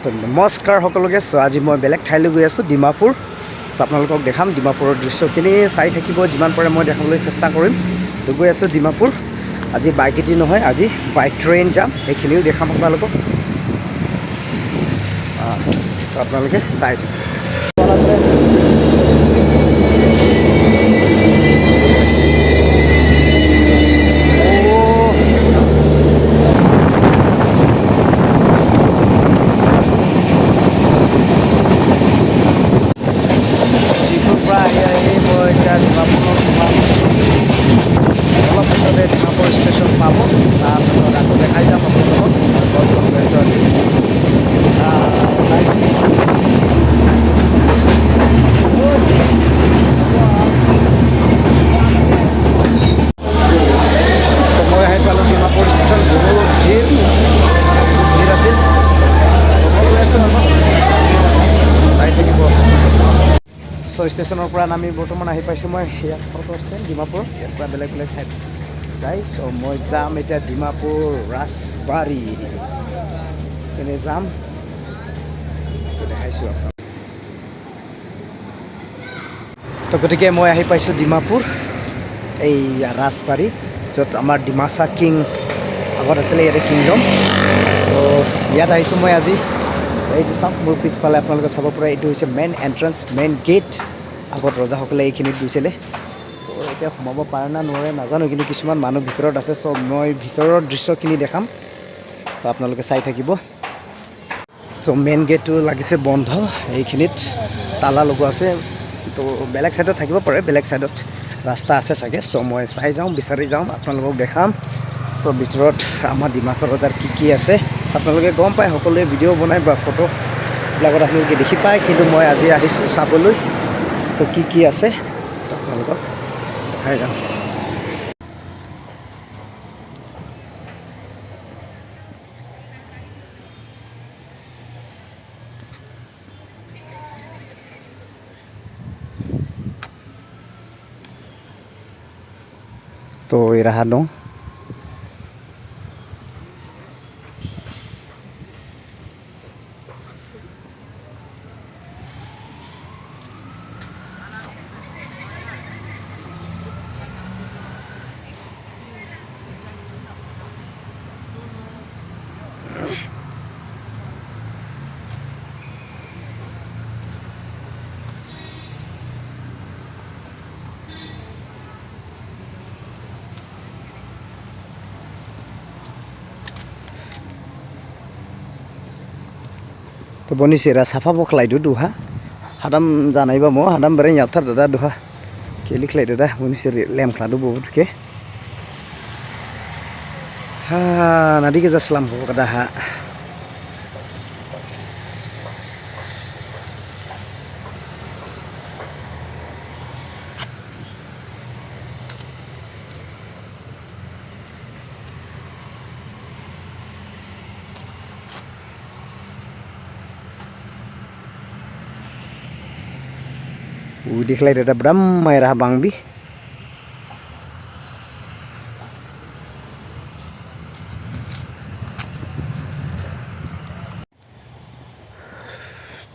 তো নমস্কাৰ সকলোকে। চ' আজি মই বেলেগ ঠাইলৈ গৈ আছোঁ, ডিমাপুৰ। চ' আপোনালোকক দেখাম ডিমাপুৰৰ দৃশ্যখিনি চাই থাকিব, যিমান পাৰে মই দেখাবলৈ চেষ্টা কৰিম। তো গৈ আছোঁ ডিমাপুৰ। আজি বাইক এটি নহয়, আজি বাইক ট্ৰেইন যাম, সেইখিনিও দেখাম আপোনালোকক। তো আপোনালোকে চাই থাকিব। অলপ পিছতে ডিমাপুৰ ষ্টেচন পাব, তাৰপিছত আকৌ দেখাই যাম আপোনালোকক। মই আহি পালোঁ ডিমাপুৰ ষ্টেচন। বহুত ভিৰ আছিল। চাই থাকিব। চ' ষ্টেচনৰ পৰা নামি বৰ্তমান আহি পাইছোঁ মই ইয়াত অটো ষ্টেণ্ড ডিমাপুৰ। ইয়াৰ পৰা বেলেগ বেলেগ ঠাইত যাই। চ' মই যাম এতিয়া ডিমাপুৰ ৰাজবাৰী এনে যাম, দেখাইছোঁ আপোনাক। তো গতিকে মই আহি পাইছোঁ ডিমাপুৰ, এই ৰাজবাৰী, য'ত আমাৰ ডিমাচা কিং আগত আছিলে, ইয়াতে কিংডম। তো ইয়াত আহিছোঁ মই আজি। এইটো চাওক, মোৰ পিছফালে আপোনালোকে চাব পৰা, এইটো হৈছে মেইন এণ্ট্ৰেঞ্চ, মেইন গেট। আগত ৰজাসকলে এইখিনিত গৈছিলে। তো এতিয়া সোমাব পাৰে না নোৱাৰে নাজানো, কিন্তু কিছুমান মানুহ ভিতৰত আছে। চ' মই ভিতৰৰ দৃশ্যখিনি দেখাম, তো আপোনালোকে চাই থাকিব। তো মেইন গেটটো লাগিছে বন্ধ, এইখিনিত তালা লগোৱা আছে। তো বেলেগ ছাইডত থাকিব পাৰে, বেলেগ ছাইডত ৰাস্তা আছে চাগে। চ' মই চাই যাওঁ, বিচাৰি যাওঁ, আপোনালোকক দেখাম। তো ভিতৰত আমাৰ ডিমাচা ৰজাৰ কি আছে আপোনালোকে গম পায়, সকলোৱে ভিডিঅ' বনাই বা ফটোবিলাকত আপোনালোকে দেখি পায়। কিন্তু মই আজি আহিছোঁ চাবলৈ, তো কি আছে তো আপোনালোকক দেখাই যাওঁ। तो raha dong. तो बनिसेरा साफा बखलायदो दुहा हादाम जानायबा मो हादाम बेराय याबथार दादा दुहा केलिख्लायदो दा बनिसेर लेमख्लादो बहुतके हा नादि गेजा स्लाम हो कदा हा दिखलाय दादा बराम मायरा बांबी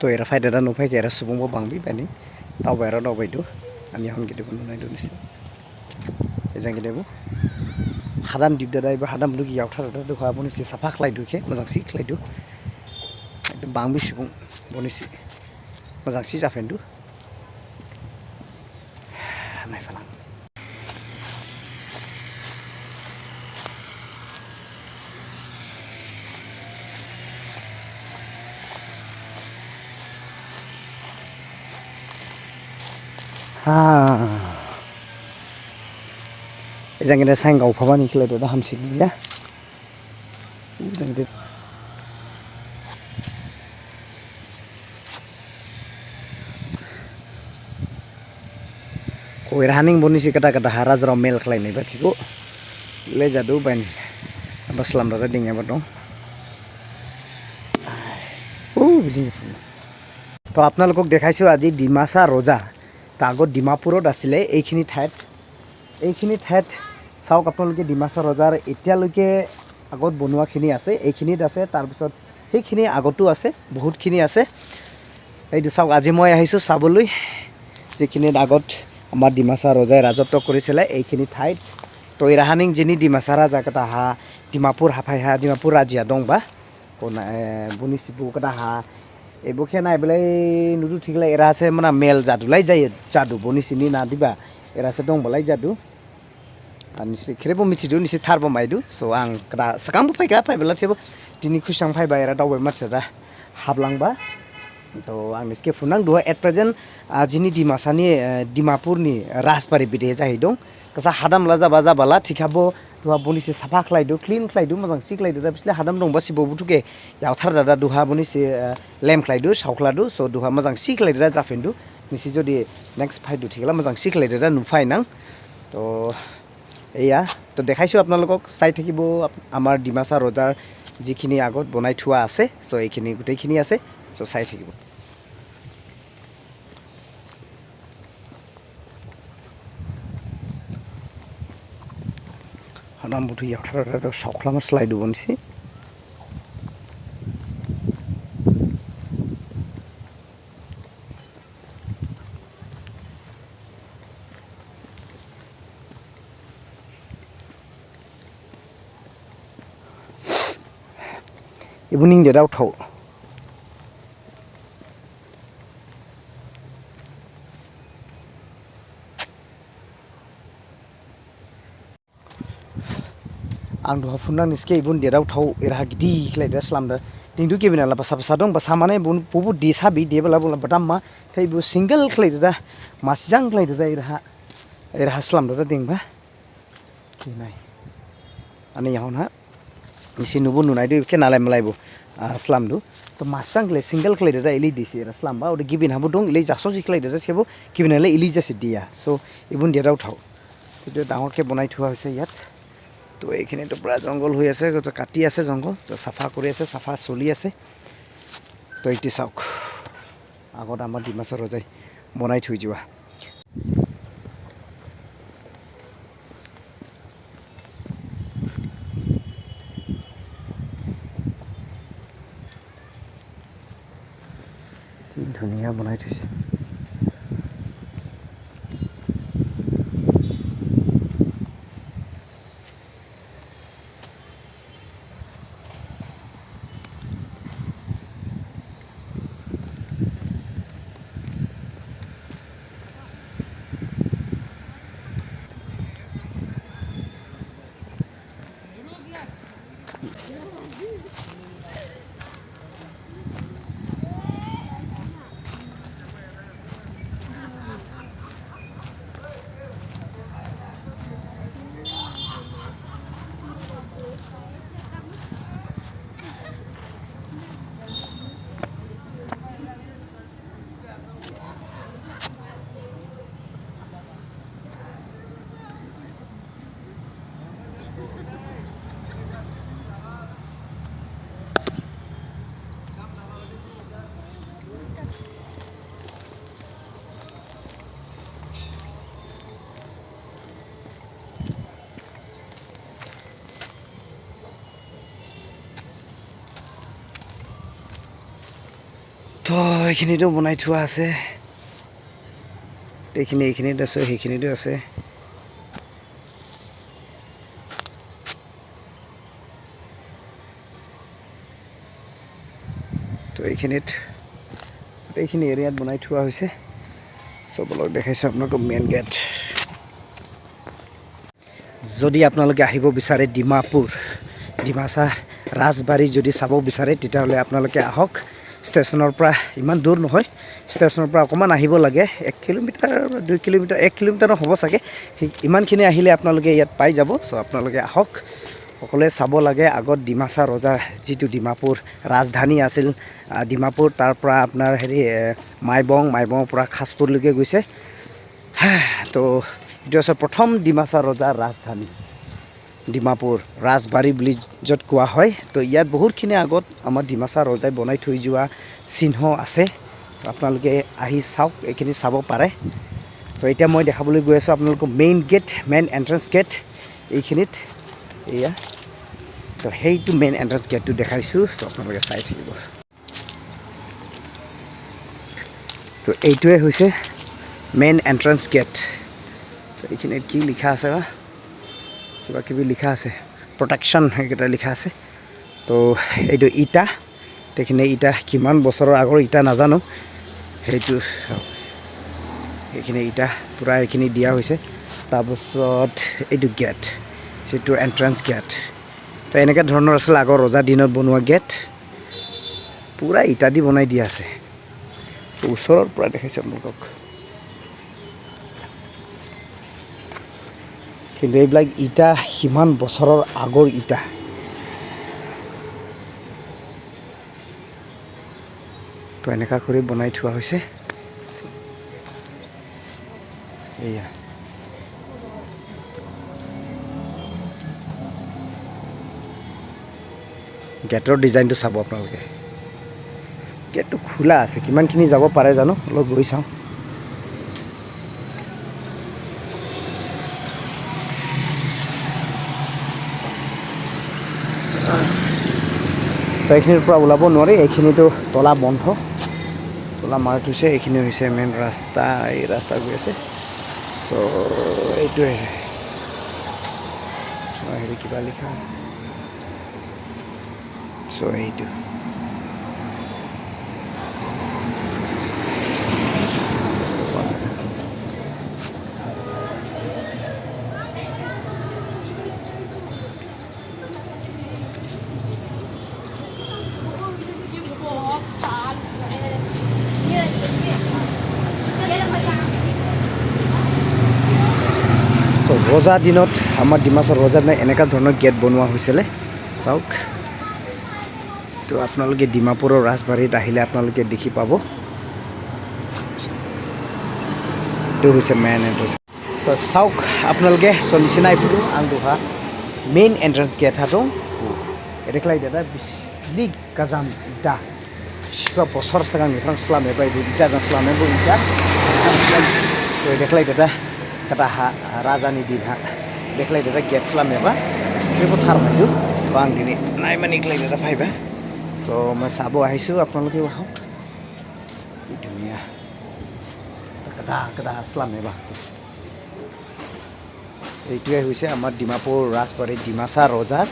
तो एरा फाय दादा नुफाय के एरा सुबुंबो बांबी बानि दावबायरा दावबायदो आनि हन गिदिबो नुनायदो निसे एजां गिदिबो हादाम दिब दादा एबा हादाम लुगि यावथार दादा दुखा बनिसे साफा खलायदो के मोजांसि खलायदो एकदम बांबी सुबुं बनिसे मोजांसि जाफेनदो नायफालां एजांगे साइन गावफाबानि खिलायदो दा हामसि गैया एजांगे कोई रानिंग बनिसि कटा कटा हाराजराव मेल खलायनाय बाथिखौ ले जादो बाइन बसलाम दादा दिङाबा दं बिदिनो तो আপোনালোকক দেখাইছো আজি ডিমাচা ৰজা তা আগত ডিমাপুৰত আছিলে এইখিনি ঠাইত চাওক আপোনালোকে ডিমাচা ৰজাৰ এতিয়ালৈকে আগত বনোৱাখিনি আছে এইখিনিত আছে তাৰপিছত সেইখিনি আগতো আছে, বহুতখিনি আছে। এইটো চাওক, আজি মই আহিছোঁ চাবলৈ যিখিনিত আগত আমাৰ ডিমাচা ৰজাই ৰাজত্ব কৰিছিলে এইখিনি ঠাইত। তো ইৰাহানিং যিনি ডিমাচা ৰাজা কটা হা ডিমাপুৰ হাফাইহা ডিমাপুৰ ৰাজিয়া दंबा बुनि सिबु कटा हा एबोखे ना बेलाय नुदु थिगला एरासे मना मेल जादुलाय जायो जादु बुनि सिनि ना दिबा एरासे दंबालाय जादु निसि खेरेबो मिथिदु निसि थारबो मायदु सो आं कदा सकामबो फायगा फायबला थेबो दिनि खुसां फायबा एरा दावबाय माथ्रा हाबलांबा तो आं निसके फुनां दुहा एट प्रेजेन्ट जिनि डिमासानि डिमापुरनि राजबारि बिदे जाहैदों कसा हादामला जाबा जाबाला थिखाबो दुहा बुनिसे साफा खालायदु क्लिन खालायदु मोजां सिख्लायदु दा बिसले हादाम दंबा सिबोबुथुके यावथार दादा दुहा बुनिसे लेम खालायदु सावख्लादु सो दुहा मोजां सिख्लायदु दा जाफिनदु निसि जदि नेक्स्ट फायदु थिगला मोजां सिख्लायदु दा नुफायनां तो एया तो देखाइছো আপোনালোকক চাই থাকিব আমাৰ ডিমাচা ৰজাৰ যিখিনি আগত বনাই থোৱা আছে সো এইখিনি গোটেইখিনি আছে সো চাই থাকিব হাদাম বুথু ইয়াৰ সখলাম slide বনছি Ibuning dia daw thau ang duha funna niske ibun dia daw thau era gidi khlai da slam da tingdu ke bina la basa dong basa mane bun pubu di sabi de bala bula batam ma thai bu single khlai da masjang khlai da era slam da ding ba ki nai ani yaun ha isi nubu nunai du ke nalai malai bu slam du to masang khlai single khlai da ili disi era slam ba ode gibin habu dong ili jakso ji khlai da thebo gibin le ili jase dia so ibun dia daw thau itu dangor ke bonai thua hoise yat তো এইখিনি তো পুরা জঙ্গল হৈ আছে তো কাটি আছে জঙ্গল তো সাফা কৰি আছে সাফা চলি আছে তো এইটি চাওক আগত আমাৰ ডিমাচা ৰজাই বনাই থৈ যোৱা কি ধুনীয়া বনাই থৈছে তো এইখিনিতো বনাই থোৱা আছে এইখিনিত আছে সেইখিনিতো আছে তো এইখিনি এৰিয়াত বনাই থোৱা হৈছে সবলক দেখাইছো আপোনালোকক মেইন গেট যদি আপোনালোকে আহিব বিচাৰে ডিমাপুৰ ডিমাচা ৰাজবাৰী যদি চাব বিচাৰে তেতিয়াহ'লে আপোনালোকে আহক ষ্টেচনৰ পৰা ইমান দূৰ নহয় ষ্টেচনৰ পৰা অকমান আহিব লাগে 1 কিলোমিটাৰ 2 কিলোমিটাৰ 1 কিলোমিটাৰ হ'ব চাগে ইমানখিনি আহিলে আপোনালোকে ইয়াত পাই যাব সো আপোনালোকে আহক সকলোৱে চাব লাগে আগত ডিমাচা ৰজাৰ যিটো ডিমাপুৰ ৰাজধানী আছিল ডিমাপুৰ তাৰ পৰা আপোনাৰ হেৰি মাইবঙৰ পৰা খাসপুৰলৈকে গৈছে তো এইটো আছে প্ৰথম ডিমাচা ৰজাৰ ৰাজধানী ডিমাপুৰ ৰাজবাৰী বুলি য'ত কোৱা হয় তো ইয়াত বহুতখিনি আগত আমাৰ ডিমাচা ৰজাই বনাই থৈ যোৱা চিহ্ন আছে আপোনালোকে আহি চাওক এইখিনি চাব পাৰে তো এতিয়া মই দেখাবলৈ গৈ আছোঁ আপোনালোকক মেইন এন্ট্ৰেন্স গেট এইখিনিত এয়া তো চ' সেইটো মেইন এণ্ট্ৰেঞ্চ গেটটো দেখাইছোঁ চ' আপোনালোকে চাই থাকিব তো এইটোৱে হৈছে মেইন এণ্ট্ৰেঞ্চ গেট তো এইখিনিত কি লিখা আছে বা কিবা কিবি লিখা আছে প্ৰটেকশ্যন সেইকেইটা লিখা আছে তো এইটো ইটা এইখিনি ইটা কিমান বছৰৰ আগৰ ইটা নাজানো সেইটো এইখিনি ইটা পূৰা এইখিনি দিয়া হৈছে তাৰপিছত এইটো গেট যিটো এণ্ট্ৰেঞ্চ গেট তো এনেকুৱা ধৰণৰ আছিলে আগৰ ৰজা দিনত বনোৱা গেট পূৰা ইটা দি বনাই দিয়া আছে ওচৰৰ পৰা দেখাইছে আপোনালোকক কিন্তু এইবিলাক ইটা সিমান বছৰৰ আগৰ ইটা তো এনেকুৱা কৰি বনাই থোৱা হৈছে এয়া গেটৰ ডিজাইনটো চাব আপোনালোকে গেটটো খোলা আছে কিমানখিনি যাব পাৰে জানো অলপ গৈ চাওঁ তো এইখিনিৰ পৰা ওলাব নোৱাৰি এইখিনিতো তলা বন্ধ তলা মাৰি থৈছে এইখিনি হৈছে মেইন ৰাস্তা এই ৰাস্তা গৈ আছে চ' এইটোৱে হেৰি কিবা লিখা আছে চ' এইটো তো ৰজা দিনত আমাৰ ডিমাছৰ ৰজা দিনত এনেকুৱা ধৰণৰ গেট বনোৱা হৈছিলে চাওক তো আপোনালোকে ডিমাপুৰৰ ৰাজবাৰীত আহিলে আপোনালোকে দেখি পাব এইটো হৈছে মেইন এণ্ট্ৰেঞ্চ তো চাওক আপোনালোকে নিচিনা এইটো আং দুহা মেইন এণ্ট্ৰেঞ্চ গেট হাটো দেখলাই দাদা big gazam ida siapa bosor sekarang nih orang Islam ya pak ibu ida dan Islam ibu ida so dekhlai dada kata raja nih din ha dekhlai dada gate Islam ya pak sekitar thar maju bang dini naik mana dekhlai dada bhai ba so मैं sabo ahisu আপোনালোকে আহক এই দুনিয়া kata Islam ya pak এইটোৱে হৈছে আমাৰ ডিমাপুৰ ৰাজবাৰীৰ ডিমাছা ৰজাৰ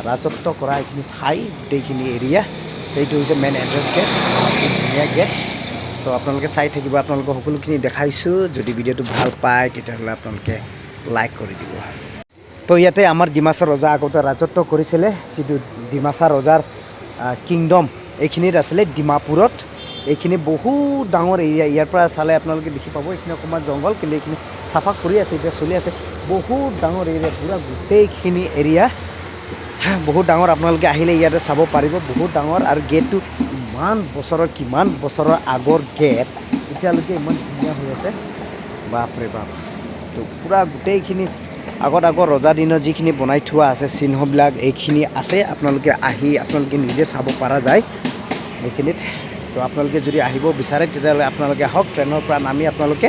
ৰাজত্ব কৰা এইখিনি ঠাই গোটেইখিনি এৰিয়া এইটো হৈছে মেইন এণ্ট্ৰেঞ্চ গেট ধুনীয়া গেট চ' আপোনালোকে চাই থাকিব আপোনালোকক সকলোখিনি দেখাইছোঁ যদি ভিডিঅ'টো ভাল পায় তেতিয়াহ'লে আপোনালোকে লাইক কৰি দিব তো ইয়াতে আমাৰ ডিমাছা ৰজা আগতে ৰাজত্ব কৰিছিলে যিটো ডিমাছা ৰজাৰ কিংডম এইখিনিত আছিলে ডিমাপুৰত এইখিনি বহুত ডাঙৰ এৰিয়া ইয়াৰ পৰা চালে আপোনালোকে দেখি পাব এইখিনি অকণমান জংঘল কিন্তু এইখিনি চাফা কৰি আছে এতিয়া চলি আছে বহুত ডাঙৰ এৰিয়া পূৰা গোটেইখিনি এৰিয়া বহুত ডাঙৰ আপোনালোকে আহিলে ইয়াতে চাব পাৰিব বহুত ডাঙৰ আৰু গেটটো কিমান বছৰৰ আগৰ গেট এতিয়ালৈকে ইমান ধুনীয়া হৈ আছে বাপৰে বাপ তো পূৰা গোটেইখিনি আগৰ ৰজা দিনত যিখিনি বনাই থোৱা আছে চিহ্নবিলাক এইখিনি আছে আপোনালোকে আহি আপোনালোকে নিজে চাব পৰা যায় এইখিনিত তো আপোনালোকে যদি আহিব বিচাৰে তেতিয়াহ'লে আপোনালোকে আহক ট্ৰেইনৰ পৰা নামি আপোনালোকে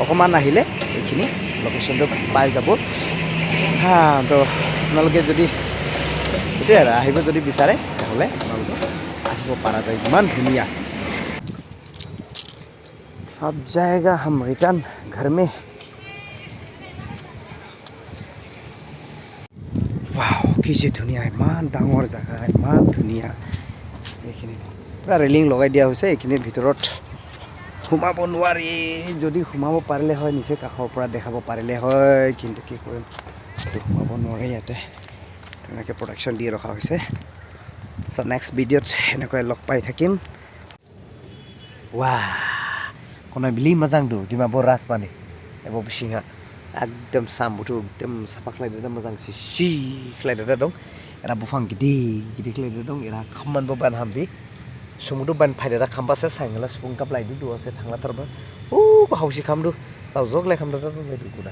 অকণমান আহিলে এইখিনি লোকেশ্যনটো পাই যাব তো আপোনালোকে যদি এইটোৱে আৰু আহিব যদি বিচাৰে তেতিয়াহ'লে আপোনালোকে আহিব পৰা যায় ইমান ধুনীয়া अब जाएगा हम रिटर्न घर में वाव কি যে ধুনীয়া ইমান ডাঙৰ জাগা ইমান ধুনীয়া এইখিনি পুৰা ৰেলিং লগাই দিয়া হৈছে এইখিনিৰ ভিতৰত সোমাব নোৱাৰি যদি সোমাব পাৰিলে হয় নিচে কাষৰ পৰা দেখাব পাৰিলে হয় কিন্তু কি কৰিম এইটো সোমাব নোৱাৰে ইয়াতে এনেকৈ প্ৰটেকশ্যন দি ৰখা হৈছে চ' নেক্সট ভিডিঅ'ত এনেকৈ লগ পাই থাকিম ৱা কোনো বিলি मोजां दं डिमापुर राजबारि एबो बिसिङा एकदम सामबुथु एकदम साफा खालायदो मोजां सि खालायदो दं एरा बुफां गिदिर खालायदो दं एरा खामानबो बान हामबि समुदु बान फायदा खामबासो साइंगला सुबुं काप्लायदो दुआसे थांला थारबा उ हाउसि खामदु लावजग लाय खामदो बायदि गुदा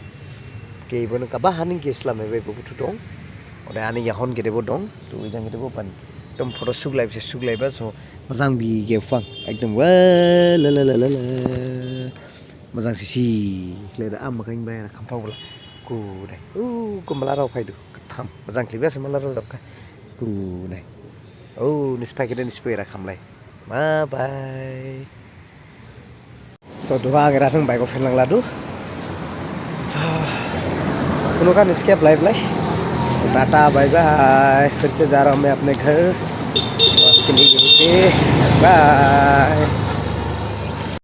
केबोन काबा हानि गेसला मेबे बुथु दं ओदा आनि याहन गेदेबो दं तो इजां गेदेबो बान एकदम फटो सुगलायबा स' मोजां बि गेफां एकदम वा ला ला ला ला मोजां सि खालायदो आम मोखां बाय खामथावब्ला गुदाय कमला राव फायदो Tham jang kliba semalar dapka ku nai oh nispai kita nispai rakamlai bye bye so dua agar orang baik ofin lang ladu कुनो का escape लाइव लाई टाटा बाय बाय फिर से जा रहा हूँ मैं अपने घर, बाय।